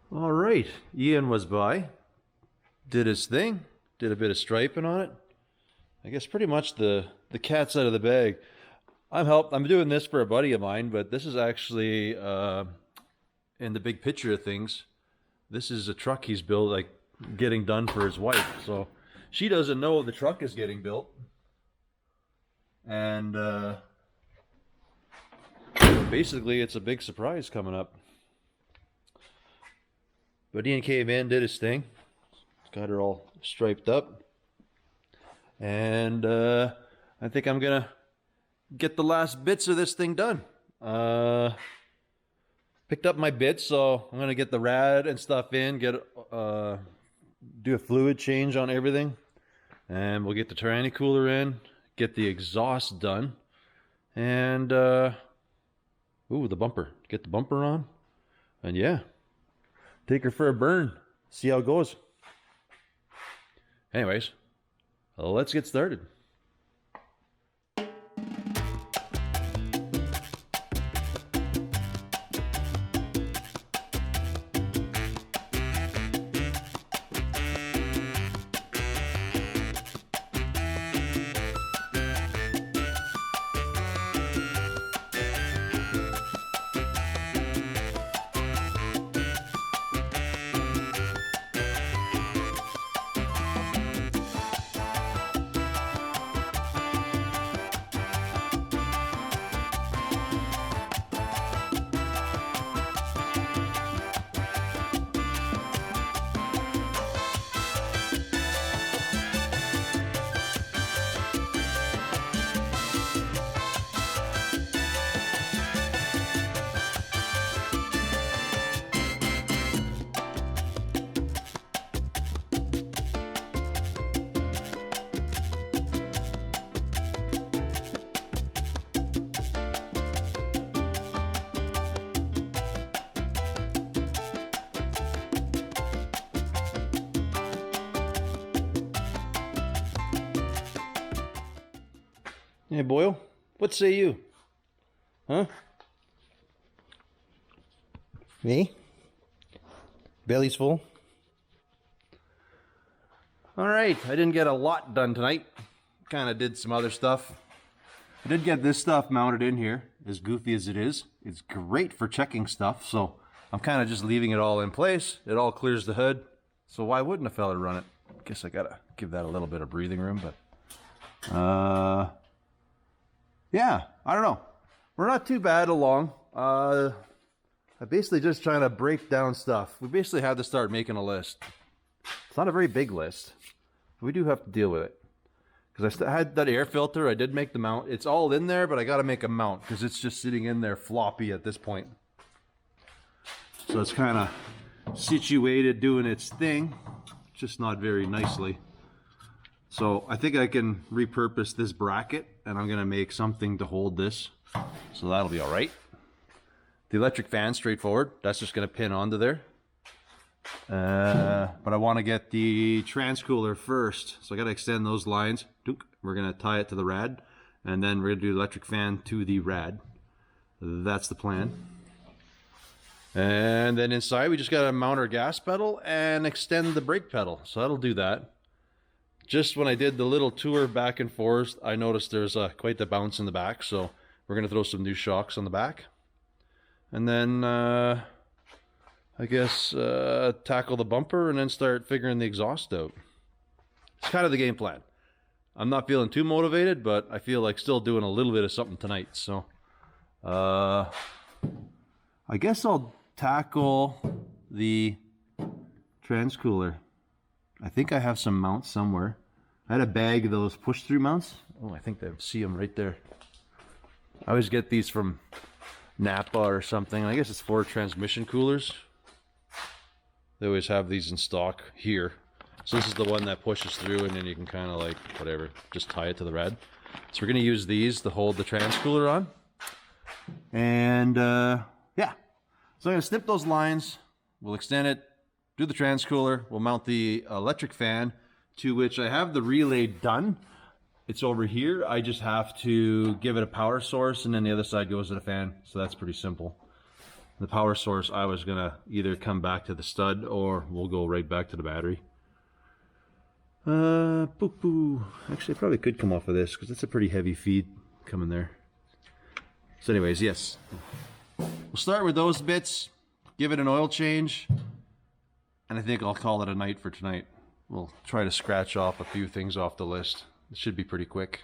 All right, Ian was by, did his thing, did a bit of striping on it. I guess pretty much the cat's out of the bag. I'm doing this for a buddy of mine, but this is actually in the big picture of things. This is a truck he's built, like getting done for his wife. So she doesn't know the truck is getting built, and basically it's a big surprise coming up. But Ian came in, did his thing, got her all striped up, and I think I'm gonna get the last bits of this thing done. Picked up my bits, so I'm gonna get the rad and stuff in, get do a fluid change on everything, and we'll get the tranny cooler in, get the exhaust done, and ooh, the bumper, get the bumper on, and yeah, take her for a burn, see how it goes. Anyways, let's get started. Hey Boyle, what say you? Huh? Me? Belly's full. All right, I didn't get a lot done tonight. Kind of did some other stuff. I did get this stuff mounted in here, as goofy as it is. It's great for checking stuff, so I'm kind of just leaving it all in place. It all clears the hood, so why wouldn't a fella run it? I guess I gotta give that a little bit of breathing room, but yeah, I don't know. We're not too bad along. I'm basically just trying to break down stuff. We basically had to start making a list. It's not a very big list. We do have to deal with it. Because I had that air filter, I did make the mount. It's all in there, but I got to make a mount because it's just sitting in there floppy at this point. So it's kind of situated doing its thing, just not very nicely. So I think I can repurpose this bracket, and I'm going to make something to hold this. So that'll be all right. The electric fan, straightforward. That's just going to pin onto there. But I want to get the transcooler first. So I got to extend those lines. We're going to tie it to the rad, and then we're going to do the electric fan to the rad. That's the plan. And then inside, we just got to mount our gas pedal and extend the brake pedal. So that'll do that. Just when I did the little tour back and forth, I noticed there's quite the bounce in the back, so we're going to throw some new shocks on the back. And then, I guess, tackle the bumper and then start figuring the exhaust out. It's kind of the game plan. I'm not feeling too motivated, but I feel like still doing a little bit of something tonight. So, I guess I'll tackle the transcooler. I think I have some mounts somewhere. I had a bag of those push-through mounts. Oh, I think I see them right there. I always get these from Napa or something. I guess it's for transmission coolers. They always have these in stock here. So this is the one that pushes through, and then you can kind of like, whatever, just tie it to the rad. So we're going to use these to hold the transcooler on. And yeah. So I'm going to snip those lines. We'll extend it. Do the transcooler, we'll mount the electric fan, to which I have the relay done. It's over here. I just have to give it a power source, and then the other side goes to the fan. So that's pretty simple. The power source, I was gonna either come back to the stud or we'll go right back to the battery. Actually, I probably could come off of this because it's a pretty heavy feed coming there. So anyways, yes. We'll start with those bits, give it an oil change, and I think I'll call it a night for tonight. We'll try to scratch off a few things off the list. It should be pretty quick.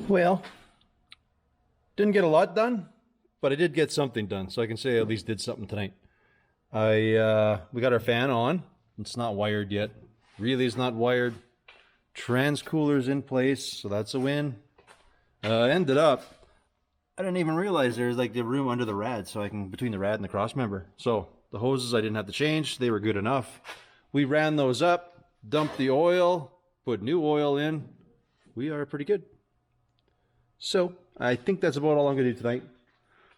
Well, didn't get a lot done, but I did get something done, so I can say I at least did something tonight. We got our fan on. It's not wired yet. Relay's not wired. Transcooler's in place, so that's a win. Ended up, I didn't even realize there's like the room under the rad, so I can, between the rad and the cross member. So the hoses I didn't have to change, they were good enough. We ran those up, dumped the oil, put new oil in. We are pretty good. So I think that's about all I'm gonna do tonight.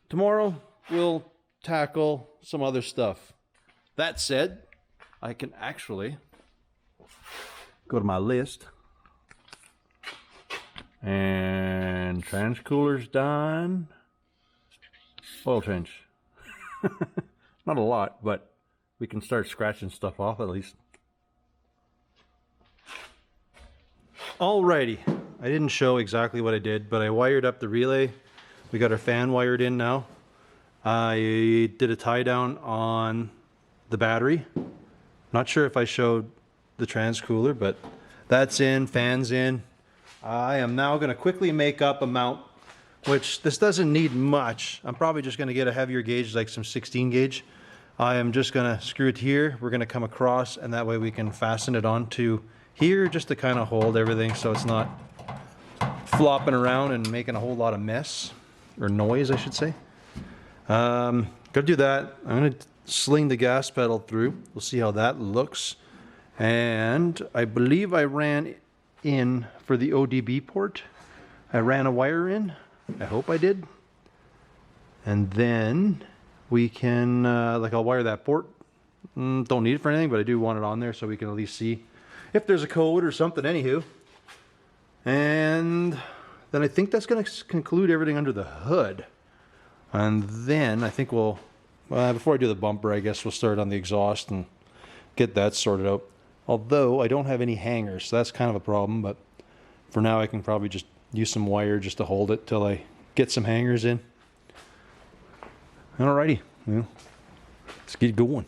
Tomorrow we'll tackle some other stuff. That said, I can actually go to my list. And transcooler's done. Oil change. Not a lot, but we can start scratching stuff off at least. Alrighty. I didn't show exactly what I did, but I wired up the relay. We got our fan wired in now. I did a tie down on the battery. Not sure if I showed the transcooler, but that's in, fan's in. I am now going to quickly make up a mount, which this doesn't need much. I'm probably just going to get a heavier gauge, like some 16 gauge. I am just going to screw it here. We're going to come across, and that way we can fasten it onto here just to kind of hold everything so it's not flopping around and making a whole lot of mess, or noise I should say. Gonna do that. I'm gonna sling the gas pedal through. We'll see how that looks. And I believe I ran in for the ODB port. I ran a wire in. I hope I did. And then we can, I'll wire that port. Don't need it for anything, but I do want it on there so we can at least see if there's a code or something, anywho. And then I think that's going to conclude everything under the hood. And then I think we'll, before I do the bumper, I guess we'll start on the exhaust and get that sorted out. Although I don't have any hangers, so that's kind of a problem, but for now I can probably just use some wire just to hold it till I get some hangers in. Alrighty, well, let's get going.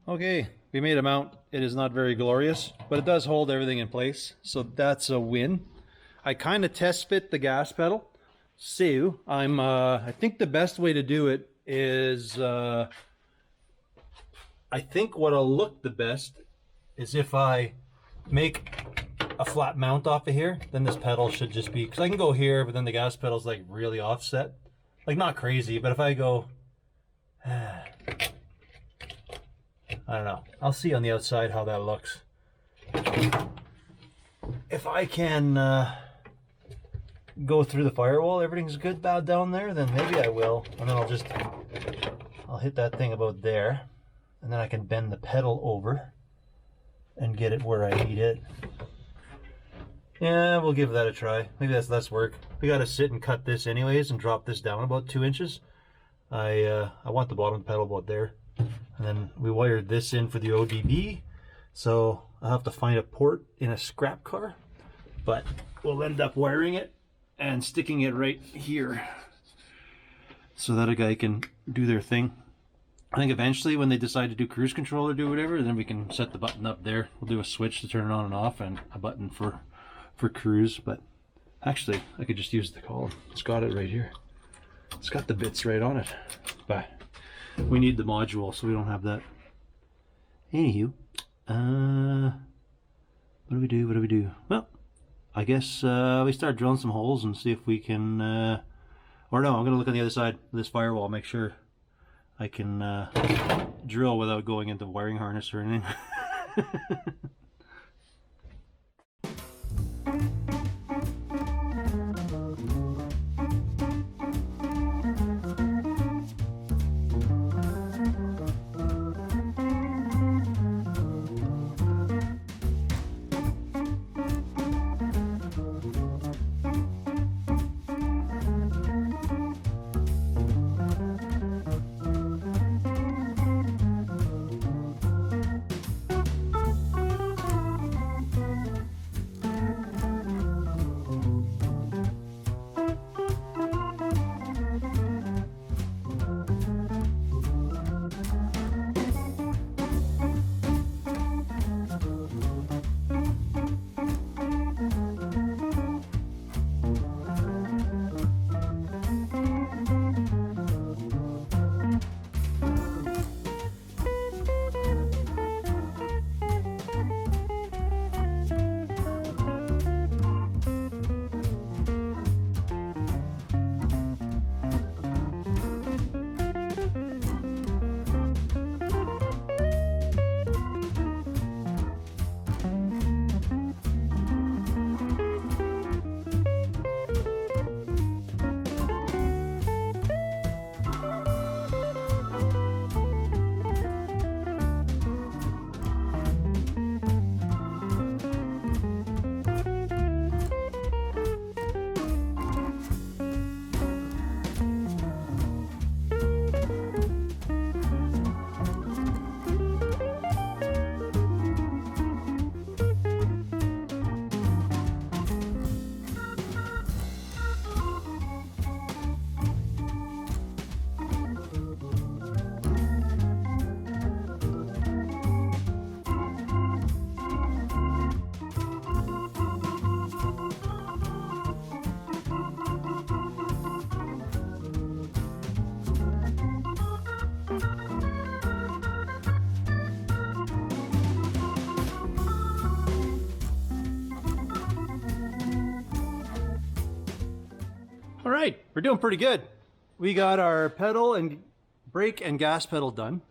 Okay, we made a mount. It is not very glorious, but it does hold everything in place, so that's a win. I kind of test fit the gas pedal. So I think the best way to do it is, I think what'll look the best is if I make a flat mount off of here, then this pedal should just be, because I can go here, but then the gas pedal's like really offset. Like not crazy, but if I go, I don't know. I'll see on the outside how that looks. If I can go through the firewall, everything's good down there, then maybe I will. And then I'll hit that thing about there. And then I can bend the pedal over and get it where I need it. Yeah, we'll give that a try. Maybe that's less work. We gotta sit and cut this anyways and drop this down about 2 inches. I want the bottom pedal about there. And then we wired this in for the ODB, so I'll have to find a port in a scrap car, but we'll end up wiring it and sticking it right here so that a guy can do their thing. I think eventually when they decide to do cruise control or do whatever, then we can set the button up there. We'll do a switch to turn it on and off and a button for cruise, but actually I could just use the column. It's got it right here. It's got the bits right on it, but we need the module, so we don't have that. Anywho, what do we do? What do we do? Well, I guess we start drilling some holes and see if we can, or no, I'm going to look on the other side of this firewall, make sure I can drill without going into wiring harness or anything. All right, we're doing pretty good. We got our pedal and brake and gas pedal done,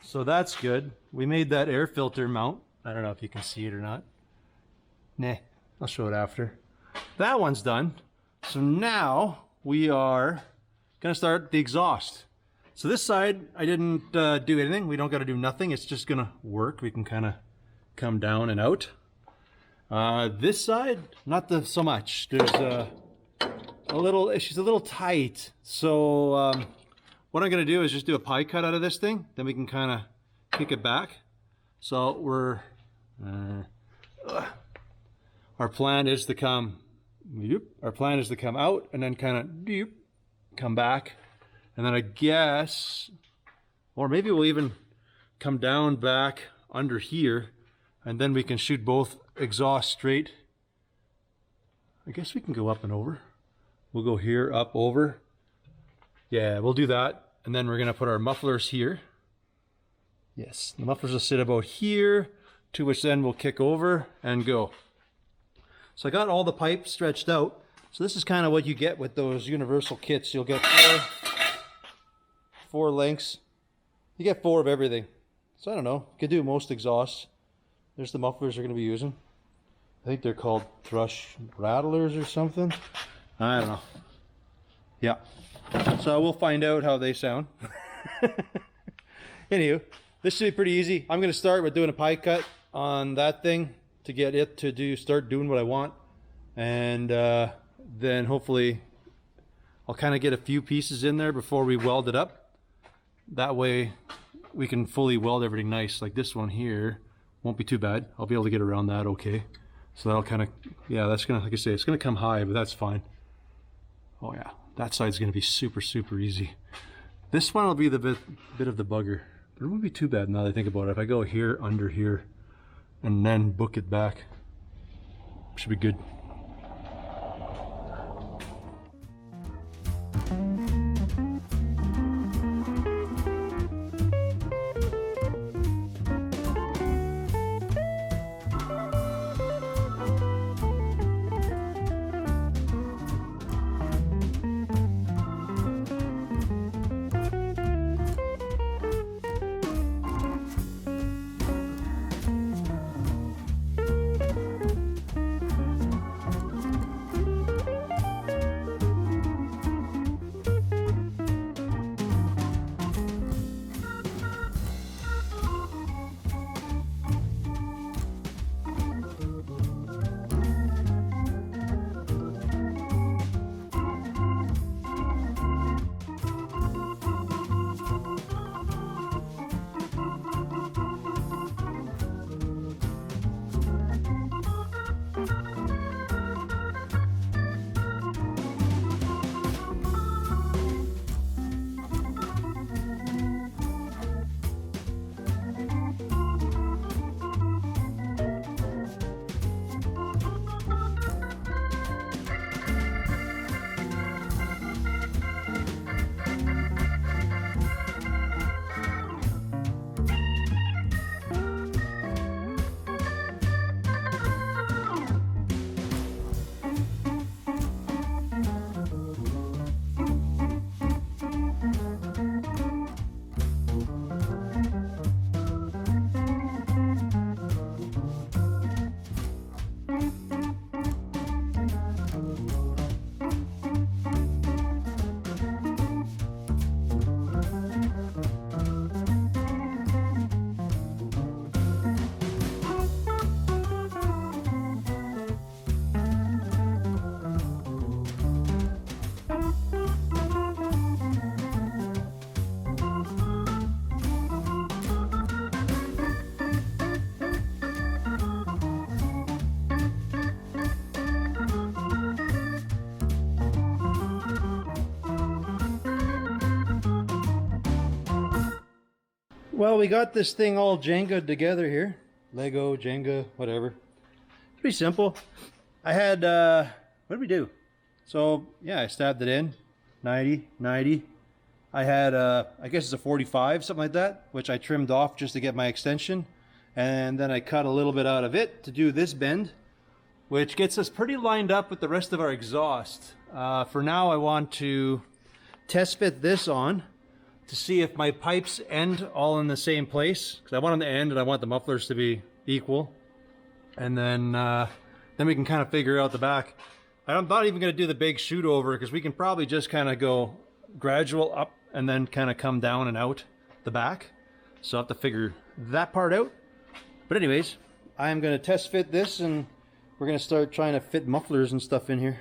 so that's good. We made that air filter mount. I don't know if you can see it or not. Nah, I'll show it after. That one's done. So now we are gonna start the exhaust. So this side, I didn't do anything. We don't gotta do nothing. It's just gonna work. We can kind of come down and out. This side, not so much. There's she's a little tight. So what I'm gonna do is just do a pie cut out of this thing. Then we can kind of kick it back. So our plan is to come, out and then kind of come back. And then I guess, or maybe we'll even come down back under here, and then we can shoot both exhausts straight. I guess we can go up and over. We'll go here, up, over. Yeah, we'll do that. And then we're gonna put our mufflers here. Yes, the mufflers will sit about here, to which then we'll kick over and go. So I got all the pipes stretched out. So this is kind of what you get with those universal kits. You'll get four lengths. You get 4 of everything. So I don't know, you could do most exhausts. There's the mufflers we're gonna be using. I think they're called thrush rattlers or something. I don't know. Yeah. So we'll find out how they sound. Anywho, this should be pretty easy. I'm going to start with doing a pie cut on that thing to get it to start doing what I want. And then hopefully I'll kind of get a few pieces in there before we weld it up. That way we can fully weld everything nice. Like this one here won't be too bad. I'll be able to get around that okay. So that'll kind of, yeah, that's going to, like I say, it's going to come high, but that's fine. Oh yeah. That side's going to be super, super easy. This one will be the bit of the bugger. But it won't be too bad now that I think about it. If I go here, under here, and then book it back, should be good. Well, we got this thing all Jenga together here. Lego, Jenga, whatever. Pretty simple. I had, what did we do? So, yeah, I stabbed it in. 90, 90. I had, I guess it's a 45, something like that, which I trimmed off just to get my extension. And then I cut a little bit out of it to do this bend, which gets us pretty lined up with the rest of our exhaust. For now, I want to test fit this on to see if my pipes end all in the same place, because I want them to end and I want the mufflers to be equal. And then we can kind of figure out the back. I'm not even going to do the big shoot over, because we can probably just kind of go gradual up and then kind of come down and out the back. So I'll have to figure that part out. But anyways, I'm going to test fit this, and we're going to start trying to fit mufflers and stuff in here.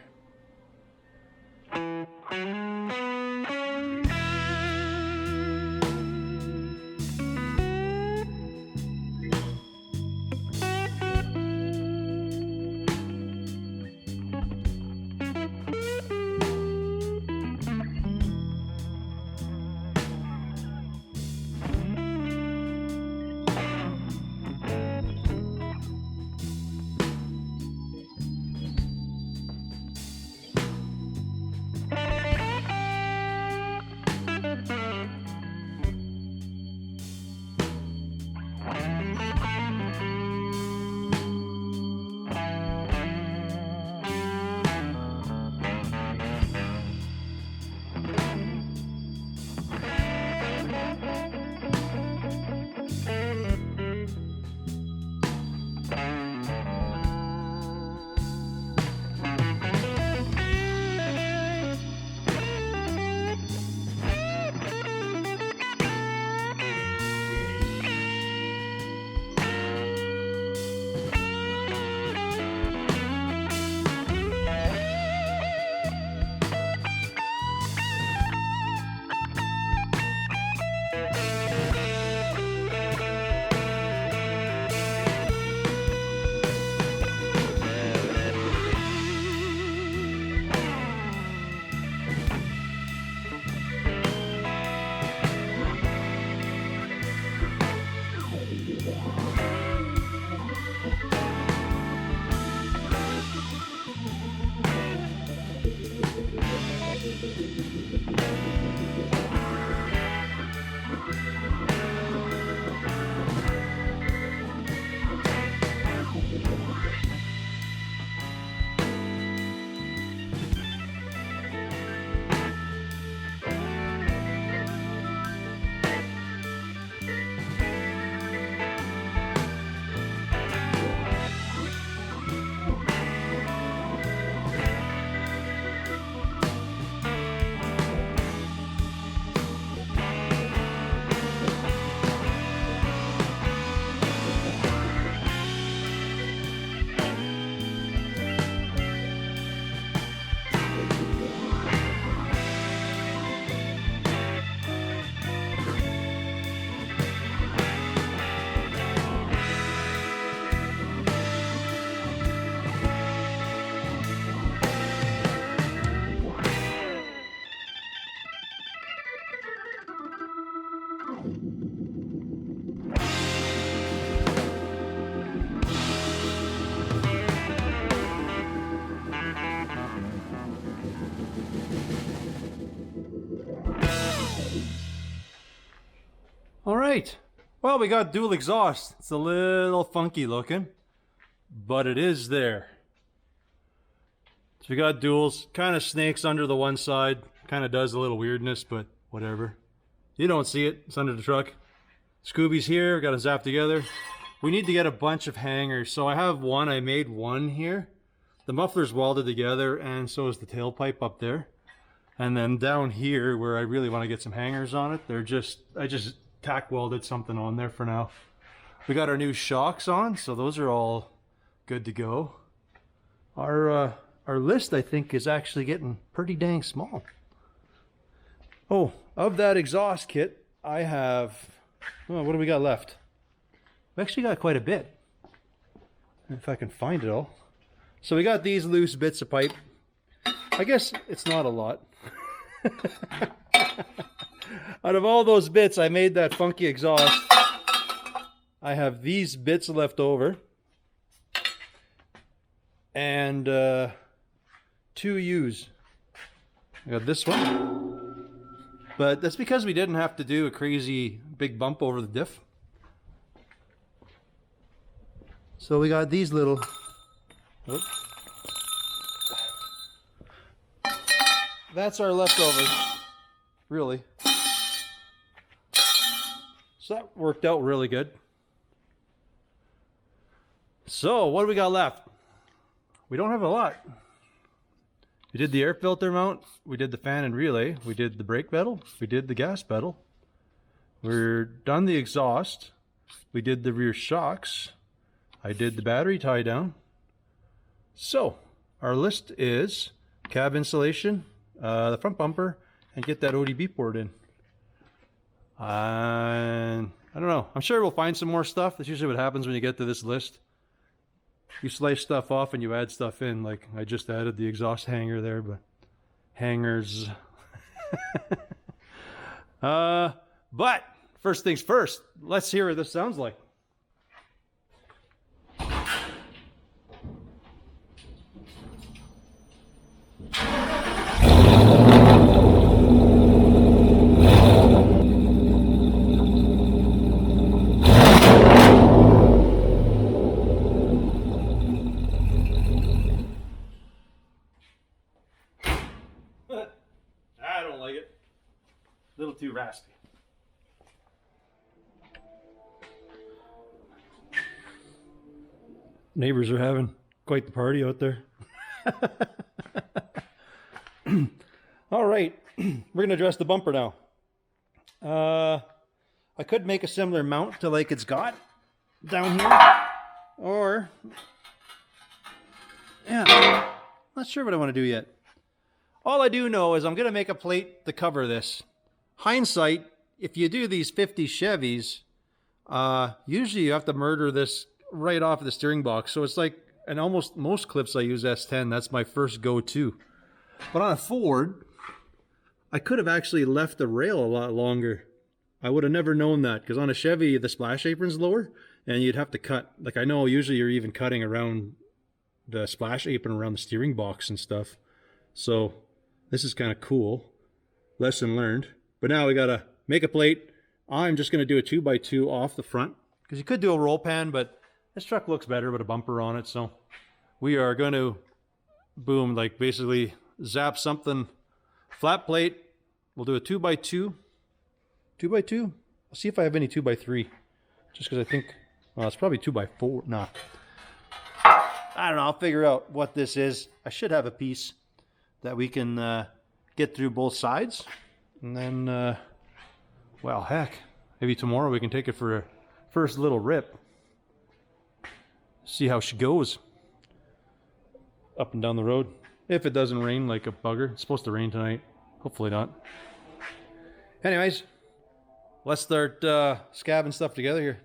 All right. Well, we got dual exhaust. It's a little funky looking, but it is there. So we got duals. Kind of snakes under the one side. Kind of does a little weirdness, but whatever. You don't see it. It's under the truck. Scooby's here. Got to zap together. We need to get a bunch of hangers. So I have one. I made one here. The muffler's welded together, and so is the tailpipe up there. And then down here, where I really want to get some hangers on it, I just tack welded something on there for now. We got our new shocks on, so those are all good to go. Our list, I think, is actually getting pretty dang small. Oh, of that exhaust kit, I have, oh, what do we got left? We actually got quite a bit. If I can find it all. So we got these loose bits of pipe. I guess it's not a lot. Out of all those bits, I made that funky exhaust. I have these bits left over. And 2 U's. I got this one. But that's because we didn't have to do a crazy big bump over the diff. So we got these little... Oops. That's our leftovers, really. So that worked out really good. So what do we got left? We don't have a lot. We did the air filter mount, we did the fan and relay, we did the brake pedal, we did the gas pedal. We're done the exhaust, we did the rear shocks, I did the battery tie down. So our list is cab insulation, the front bumper, and get that ODB port in. I don't know. I'm sure we'll find some more stuff. That's usually what happens when you get to this list. You slice stuff off and you add stuff in. Like I just added the exhaust hanger there, but hangers. But first things first, let's hear what this sounds like. I don't like it. A little too raspy. Neighbors are having quite the party out there. All right, we're going to address the bumper now. I could make a similar mount to like it's got down here. Or, yeah, not sure what I want to do yet. All I do know is I'm going to make a plate to cover this. Hindsight, if you do these 50 Chevys, usually you have to murder this right off of the steering box. So it's like, and almost most clips I use S10. That's my first go-to. But on a Ford, I could have actually left the rail a lot longer. I would have never known that, because on a Chevy, the splash apron's lower, and you'd have to cut. Like I know usually you're even cutting around the splash apron around the steering box and stuff. So this is kind of cool. Lesson learned. But now we got to make a plate. I'm just going to do a 2x2 off the front, because you could do a roll pan, but this truck looks better with a bumper on it. So we are going to, boom, like basically zap something, flat plate. We'll do a 2x2. 2x2? I'll see if I have any 2x3. Just because I think, well, it's probably 2x4. Nah. I don't know. I'll figure out what this is. I should have a piece that we can get through both sides. And then, well, heck, maybe tomorrow we can take it for a first little rip. See how she goes. Up and down the road. If it doesn't rain like a bugger. It's supposed to rain tonight. Hopefully not. Anyways, let's start scabbing stuff together here.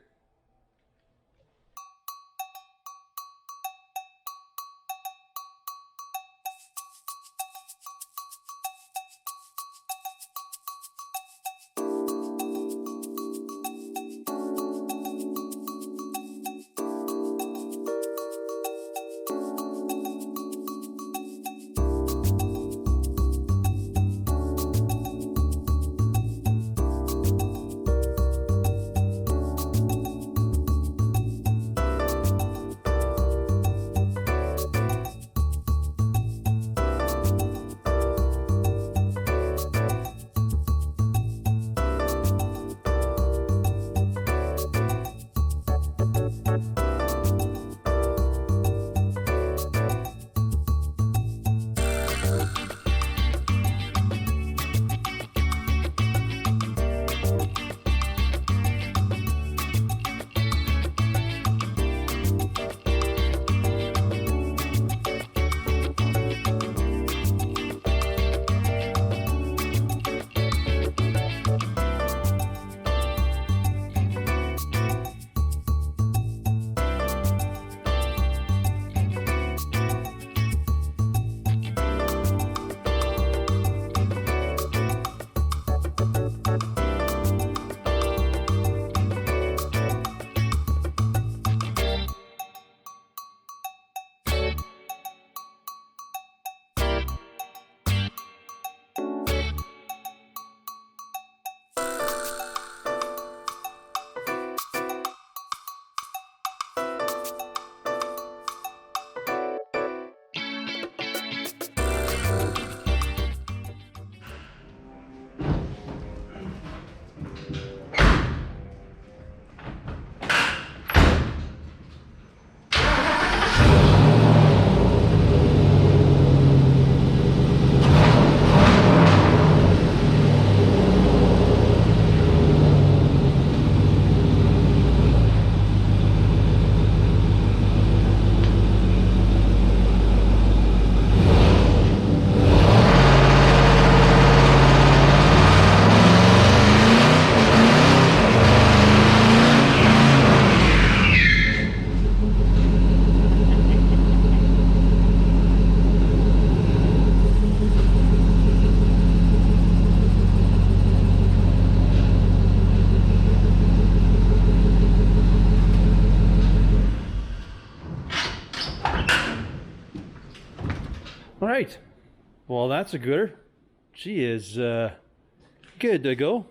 right. Well, that's a gooder. She is good to go.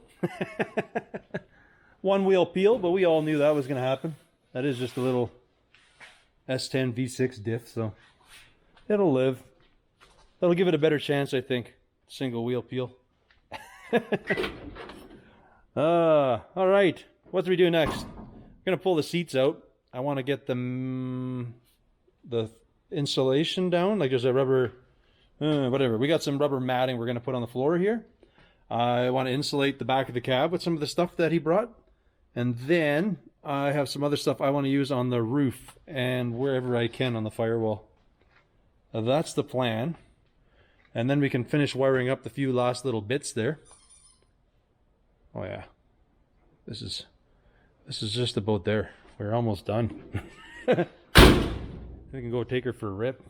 One wheel peel, but we all knew that was going to happen. That is just a little S10 V6 diff, so it'll live. That'll give it a better chance, I think. Single wheel peel. All right. What do we do next? I'm going to pull the seats out. I want to get them, the insulation down. Like there's a rubber, whatever. We got some rubber matting we're going to put on the floor here. I want to insulate the back of the cab with some of the stuff that he brought. And then I have some other stuff I want to use on the roof and wherever I can on the firewall. That's the plan. And then we can finish wiring up the few last little bits there. Oh yeah. This is just about there. We're almost done. We can go take her for a rip.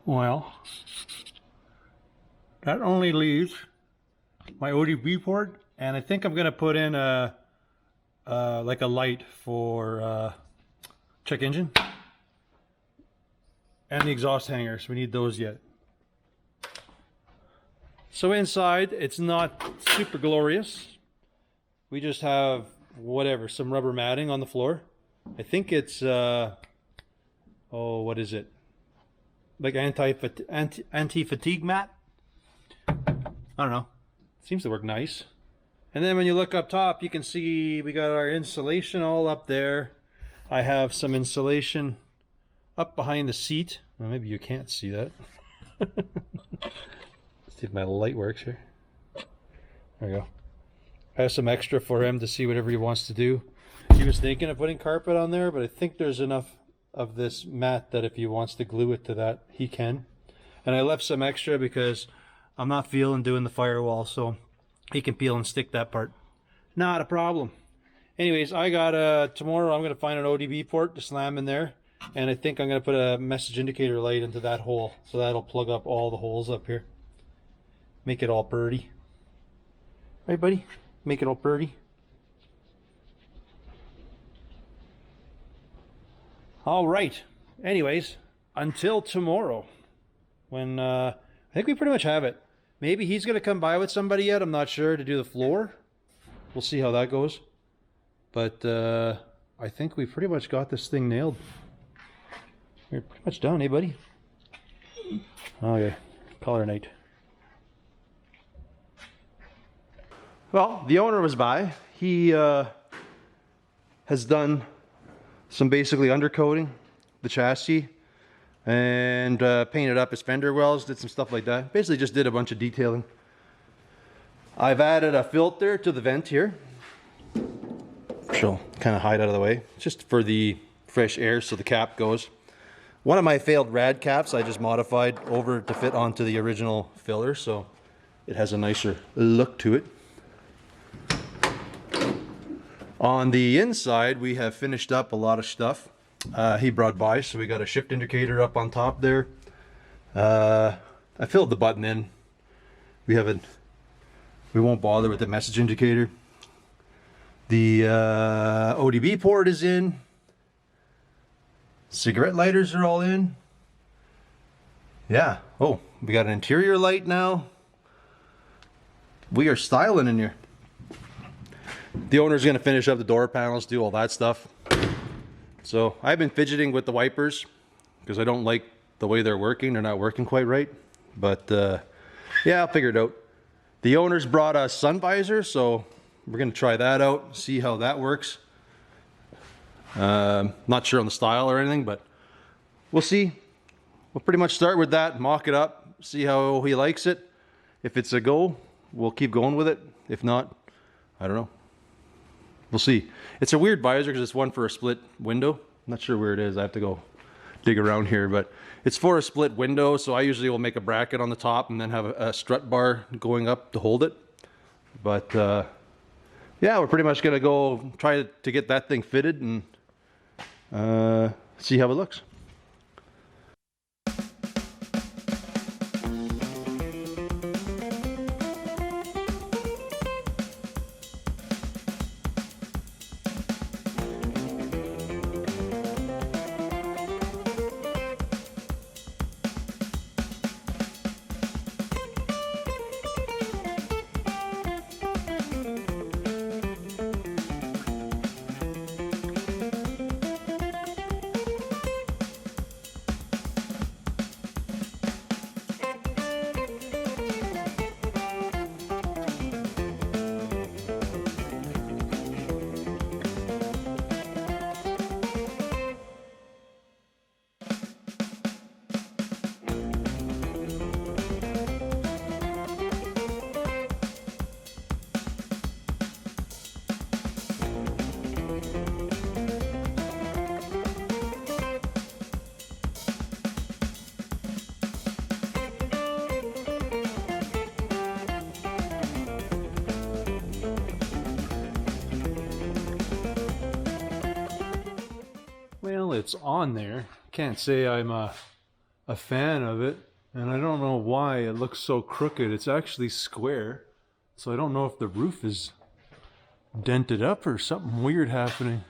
Well, that only leaves my ODB port, and I think I'm going to put in a like a light for check engine and the exhaust hangers. We need those yet. So inside, it's not super glorious. we just have whatever, some rubber matting on the floor. I think it's oh, what is it? Like anti-fatigue mat? I don't know. Seems to work nice. And then when you look up top, you can see we got our insulation all up there. I have some insulation up behind the seat. Well, maybe you can't see that. Let's see if my light works here. There we go. I have some extra for him to see whatever he wants to do. He was thinking of putting carpet on there, but I think there's enough of this mat that if he wants to glue it to that, he can. And I left some extra because I'm not feeling doing the firewall, so he can peel and stick that part. Not a problem. Anyways, I got tomorrow I'm going to find an ODB port to slam in there. And I think I'm going to put a message indicator light into that hole. So that'll plug up all the holes up here. Make it all purty. Right, buddy? Make it all purty. All right. Anyways, until tomorrow, when I think we pretty much have it. Maybe he's going to come by with somebody yet. I'm not sure, to do the floor. We'll see how that goes. But I think we pretty much got this thing nailed. We're pretty much done, eh, buddy? Okay, color night. Well, the owner was by. He has done some basically undercoating the chassis and painted up his fender wells, did some stuff like that. Basically just did a bunch of detailing. I've added a filter to the vent here. She'll kind of hide out of the way, just for the fresh air so the cap goes. One of my failed rad caps I just modified over to fit onto the original filler, so it has a nicer look to it. On the inside, we have finished up a lot of stuff. He brought by, so we got a shift indicator up on top there. I filled the button in. We won't bother with the message indicator. The ODB port is in. Cigarette lighters are all in. Yeah. Oh, we got an interior light now. We are styling in here. The owner's going to finish up the door panels, do all that stuff. So I've been fidgeting with the wipers because I don't like the way they're working. They're not working quite right. But yeah, I'll figure it out. The owner's brought a sun visor, so we're going to try that out, see how that works. Not sure on the style or anything, but we'll see. We'll pretty much start with that, mock it up, see how he likes it. If it's a go, we'll keep going with it. If not, I don't know. We'll see. It's a weird visor because it's one for a split window. I'm not sure where it is. I have to go dig around here, but it's for a split window, so I usually will make a bracket on the top and then have a strut bar going up to hold it. But yeah, we're pretty much gonna go try to get that thing fitted and see how it looks. Well, it's on there. Can't say I'm a fan of it, and I don't know why it looks so crooked. It's actually square, so I don't know if the roof is dented up or something weird happening.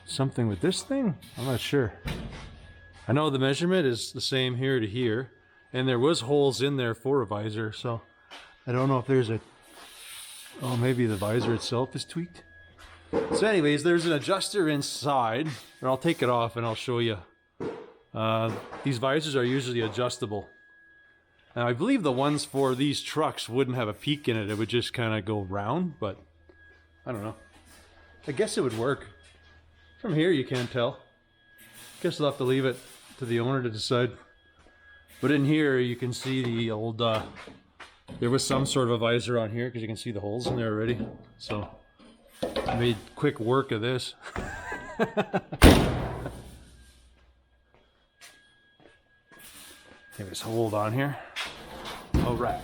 Something with this thing? I'm not sure. I know the measurement is the same here to here, and there was holes in there for a visor, so I don't know if there's a Oh, maybe the visor itself is tweaked. So anyways, there's an adjuster inside, and I'll take it off and I'll show you. These visors are usually adjustable. Now I believe the ones for these trucks wouldn't have a peak in it. It would just kind of go round, but I don't know. I guess it would work. From here you can't tell. Guess I'll have to leave it to the owner to decide. But in here you can see the old, there was some sort of a visor on here because you can see the holes in there already. So I made quick work of this. Just hold on here. All right.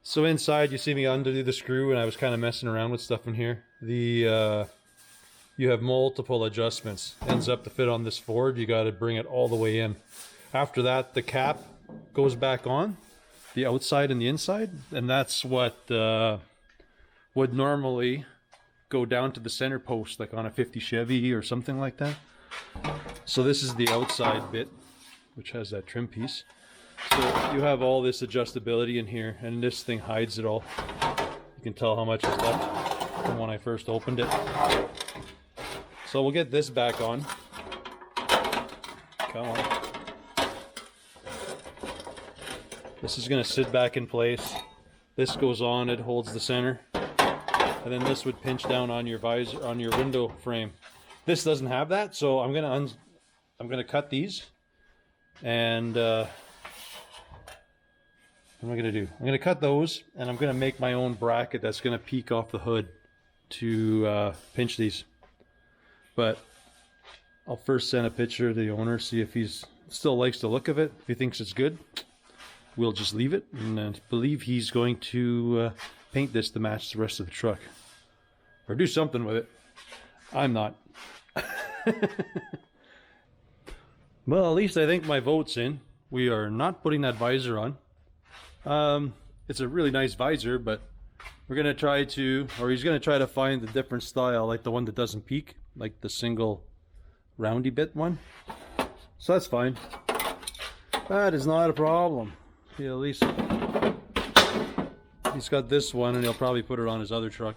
So inside you see me undo the screw, and I was kind of messing around with stuff in here. You have multiple adjustments. Ends up to fit on this Ford, you got to bring it all the way in. After that, the cap goes back on, the outside and the inside, and that's what would normally go down to the center post, like on a 50 Chevy or something like that. So this is the outside bit, which has that trim piece. So you have all this adjustability in here, and this thing hides it all. You can tell how much is left from when I first opened it. So we'll get this back on. Come on. This is going to sit back in place. This goes on, it holds the center. And then this would pinch down on your visor, on your window frame. This doesn't have that, so I'm gonna cut these, and what am I gonna do? I'm gonna cut those, and I'm gonna make my own bracket that's gonna peek off the hood to pinch these. But I'll first send a picture to the owner, see if he's still likes the look of it. If he thinks it's good, we'll just leave it, and I believe he's going to paint this to match the rest of the truck, or do something with it. I'm not. Well, at least I think my vote's in. We are not putting that visor on. It's a really nice visor, but we're gonna try to, or he's gonna try to find a different style, like the one that doesn't peak, like the single roundy bit one. So that's fine. That is not a problem. Yeah, at least he's got this one, and he'll probably put it on his other truck.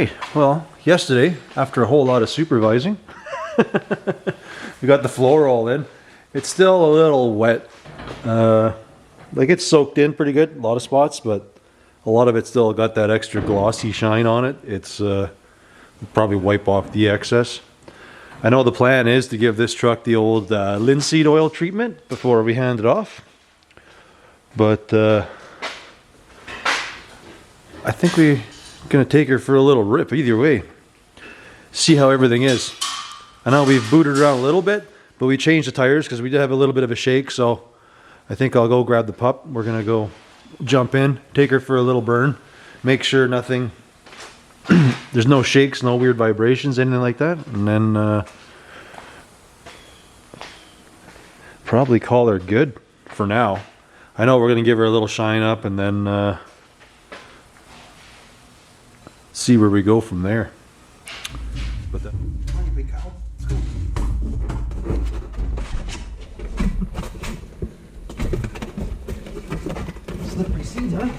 right, well, yesterday, after a whole lot of supervising, we got the floor all in. It's still a little wet. Like it's soaked in pretty good, a lot of spots, but a lot of it still got that extra glossy shine on it. It's probably wipe off the excess. I know the plan is to give this truck the old linseed oil treatment before we hand it off. But I think we're gonna take her for a little rip either way. See how everything is. I know we've booted around a little bit, but we changed the tires because we did have a little bit of a shake, so I think I'll go grab the pup. We're gonna go jump in, take her for a little burn, make sure nothing, there's no shakes, no weird vibrations, anything like that, and then probably call her good for now. I know we're gonna give her a little shine up and then see where we go from there. But Slippery seeds, huh?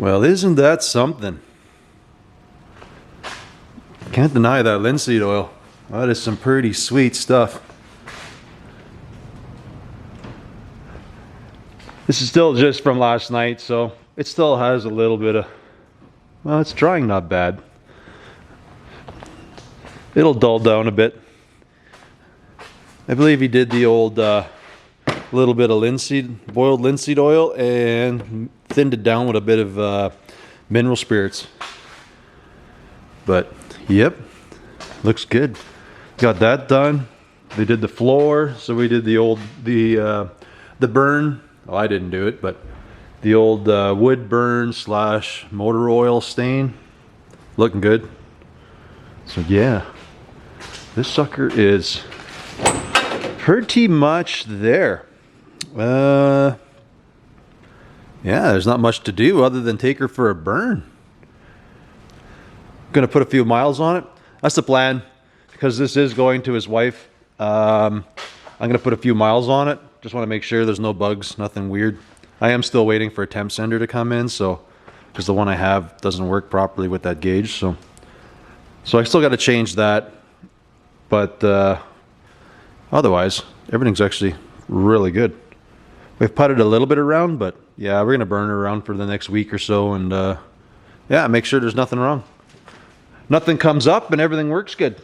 well, isn't that something? Can't deny that linseed oil. That is some pretty sweet stuff. This is still just from last night, so it still has a little bit of, well, it's drying not bad. It'll dull down a bit. I believe he did the old little bit of linseed, boiled linseed oil, and thinned it down with a bit of mineral spirits. But yep, looks good. Got that done. They did the floor, so we did the old the burn. Well, I didn't do it, but the old wood burn / motor oil stain, looking good. So yeah, this sucker is pretty much there. Yeah, there's not much to do other than take her for a burn. Gonna put a few miles on it. That's the plan, because this is going to his wife. I'm gonna put a few miles on it. Just want to make sure there's no bugs, nothing weird. I am still waiting for a temp sender to come in, so because the one I have doesn't work properly with that gauge, so I still got to change that. But otherwise, everything's actually really good. We've putted a little bit around, but yeah, we're gonna burn it around for the next week or so, and yeah, make sure there's nothing wrong. Nothing comes up, and everything works good.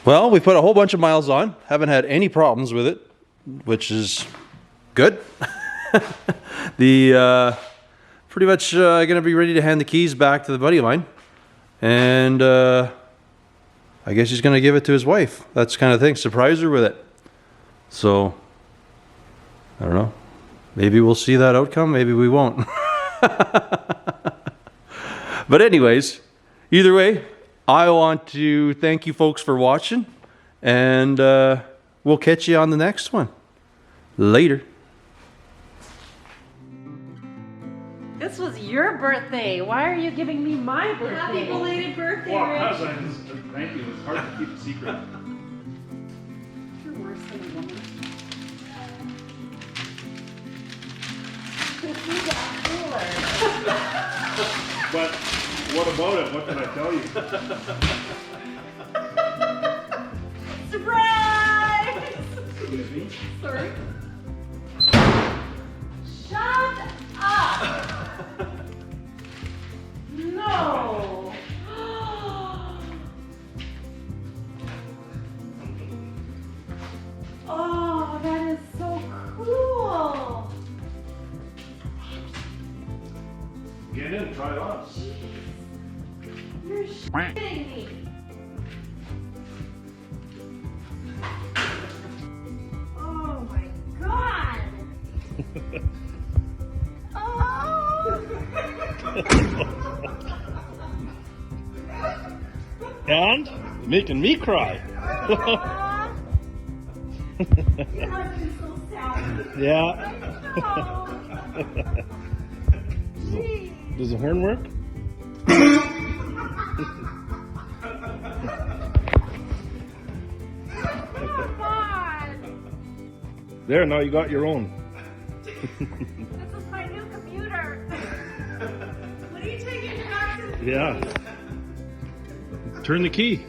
Well, we put a whole bunch of miles on. Haven't had any problems with it, which is good. Pretty much gonna be ready to hand the keys back to the buddy of mine, and I guess he's gonna give it to his wife. That's the kind of thing. Surprise her with it. So I don't know. Maybe we'll see that outcome. Maybe we won't. But anyways, either way, I want to thank you folks for watching, and we'll catch you on the next one. Later. This was your birthday. Why are you giving me my birthday? Happy belated birthday, Well, Rich. cousins, thank you. It's hard to keep a secret. You're worse than a woman. But what about it? What can I tell you? Surprise! Excuse me? Sorry. Shut up! No! Oh, that is so cool! Get in, try it on. You're shitting me! Oh my god! And making me cry. Your husband's so sad. Yeah. Oh. Jeez. Does the horn work? Come on. There, now you got your own. This is my new computer. What are you taking back to? Yeah. Turn the key.